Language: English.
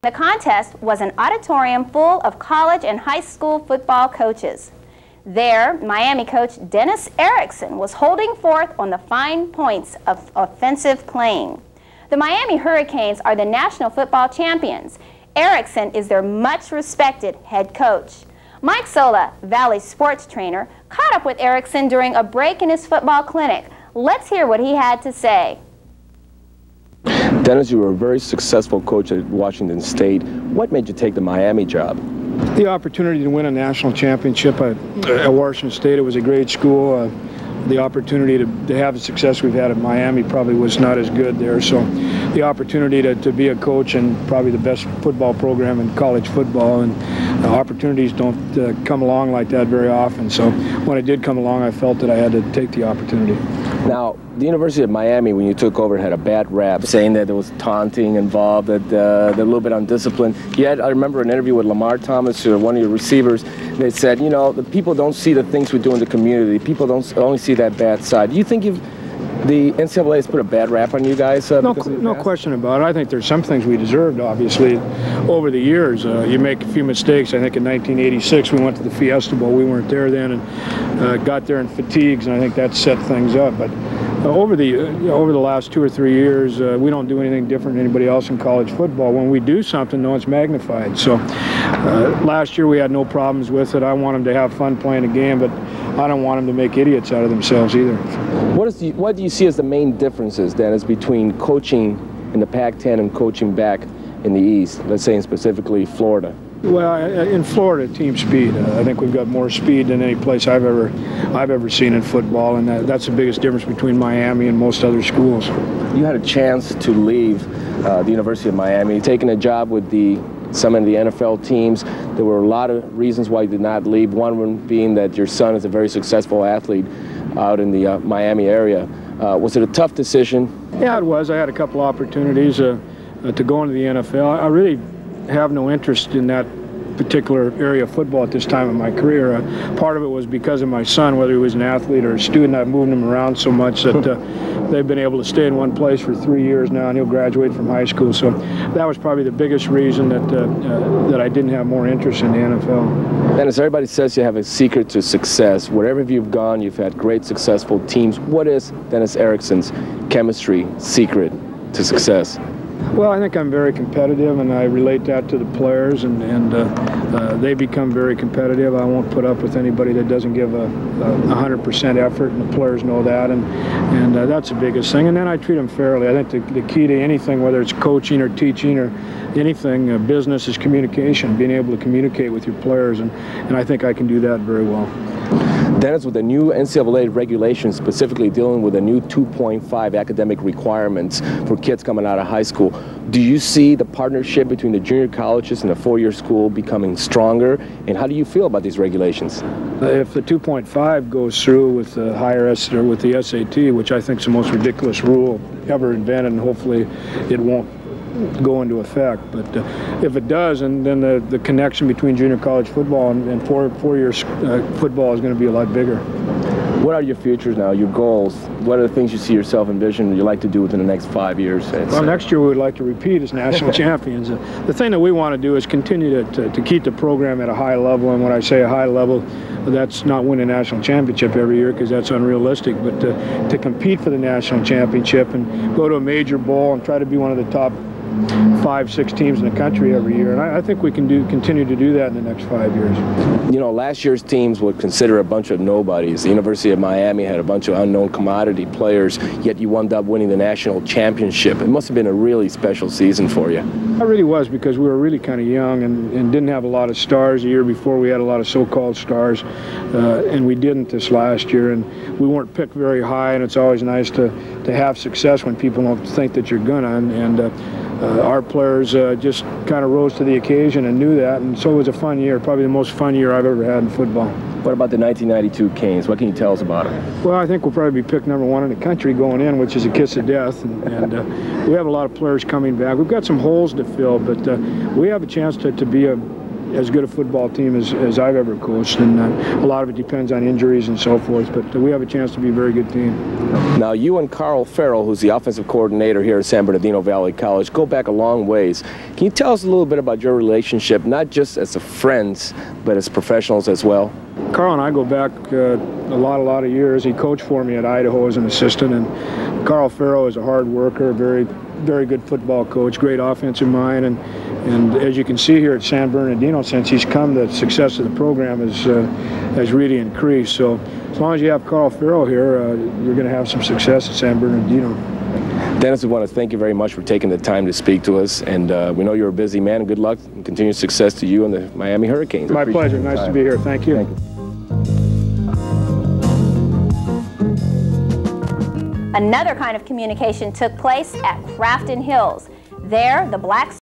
The contest was an auditorium full of college and high school football coaches. There, Miami coach Dennis Erickson was holding forth on the fine points of offensive playing. The Miami Hurricanes are the national football champions. Erickson is their much-respected head coach. Mike Sola, Valley sports trainer, caught up with Erickson during a break in his football clinic. Let's hear what he had to say. Dennis, you were a very successful coach at Washington State. What made you take the Miami job? The opportunity to win a national championship at Washington State. It was a great school. The opportunity to have the success we've had at Miami probably was not as good there. So the opportunity to be a coach in probably the best football program in college football, and opportunities don't come along like that very often. So when it did come along, I felt that I had to take the opportunity. Now, the University of Miami, when you took over, had a bad rap, saying that there was taunting involved, that they're a little bit undisciplined. Yet, I remember an interview with Lamar Thomas, one of your receivers. They said, you know, the people don't see the things we do in the community. People don't only see that bad side. Do you think the NCAA has put a bad rap on you guys? No question about it. I think there's some things we deserved, obviously, over the years. You make a few mistakes. I think in 1986 we went to the Fiesta Bowl. We weren't there then, and got there in fatigues, and I think that set things up. But over the last 2 or 3 years, we don't do anything different than anybody else in college football. When we do something, though, it's magnified. So last year we had no problems with it. I want them to have fun playing the game, but I don't want them to make idiots out of themselves either. What do you see as the main differences, Dennis, between coaching in the Pac-10 and coaching back in the East, let's say specifically Florida? Well, in Florida, team speed. I think we've got more speed than any place I've ever seen in football, and that's the biggest difference between Miami and most other schools. You had a chance to leave the University of Miami, taking a job with some of the NFL teams. There were a lot of reasons why you did not leave, one being that your son is a very successful athlete out in the Miami area. Was it a tough decision? Yeah, it was. I had a couple opportunities to go into the NFL. I really have no interest in that particular area of football at this time in my career. Part of it was because of my son, whether he was an athlete or a student. I've moved him around so much that they've been able to stay in one place for 3 years now, and he'll graduate from high school. So that was probably the biggest reason that I didn't have more interest in the NFL. Dennis, everybody says you have a secret to success. Wherever you've gone, you've had great, successful teams. What is Dennis Erickson's chemistry secret to success? Well, I think I'm very competitive, and I relate that to the players, and they become very competitive. I won't put up with anybody that doesn't give a 100% effort, and the players know that, and that's the biggest thing. And then I treat them fairly. I think the key to anything, whether it's coaching or teaching or anything, business, is communication, being able to communicate with your players, and I think I can do that very well. Dennis, with the new NCAA regulations specifically dealing with the new 2.5 academic requirements for kids coming out of high school, do you see the partnership between the junior colleges and the four-year school becoming stronger? And how do you feel about these regulations? If the 2.5 goes through with the with the SAT, which I think is the most ridiculous rule ever invented, and hopefully it won't go into effect, but if it does, and then the connection between junior college football and four-year football is going to be a lot bigger. What are your futures now, your goals? What are the things you see yourself envisioning you'd like to do within the next 5 years? Well, next year we would like to repeat as national champions. The thing that we want to do is continue to keep the program at a high level, and when I say a high level, that's not win a national championship every year, because that's unrealistic, but to compete for the national championship and go to a major bowl and try to be one of the top 5-6 teams in the country every year, and I think we can continue to do that in the next 5 years. You know, last year's teams were considered a bunch of nobodies. The University of Miami had a bunch of unknown commodity players, yet you wound up winning the national championship. It must have been a really special season for you. It really was, because we were really kind of young and didn't have a lot of stars. The year before we had a lot of so-called stars, and we didn't this last year, and we weren't picked very high, and it's always nice to have success when people don't think that you're gonna, and our players just kind of rose to the occasion and knew that, and so it was a fun year, probably the most fun year I've ever had in football. What about the 1992 Canes? What can you tell us about it? Well, I think we'll probably be picked #1 in the country going in, which is a kiss of death, and we have a lot of players coming back. We've got some holes to fill, but we have a chance to be a as good a football team as I've ever coached, and a lot of it depends on injuries and so forth, but we have a chance to be a very good team. Now, you and Carl Farrell, who's the offensive coordinator here at San Bernardino Valley College, go back a long ways. Can you tell us a little bit about your relationship, not just as friends, but as professionals as well? Carl and I go back a lot of years. He coached for me at Idaho as an assistant, and Carl Farrell is a hard worker, very good football coach, great offensive mind, and as you can see here at San Bernardino, since he's come, the success of the program has really increased. So as long as you have Carl Farrell here, you're going to have some success at San Bernardino. Dennis, we want to thank you very much for taking the time to speak to us, and we know you're a busy man. Good luck and continued success to you and the Miami Hurricanes. My pleasure. Nice to be here. Thank you. Thank you. Another kind of communication took place at Crafton Hills. There, the Black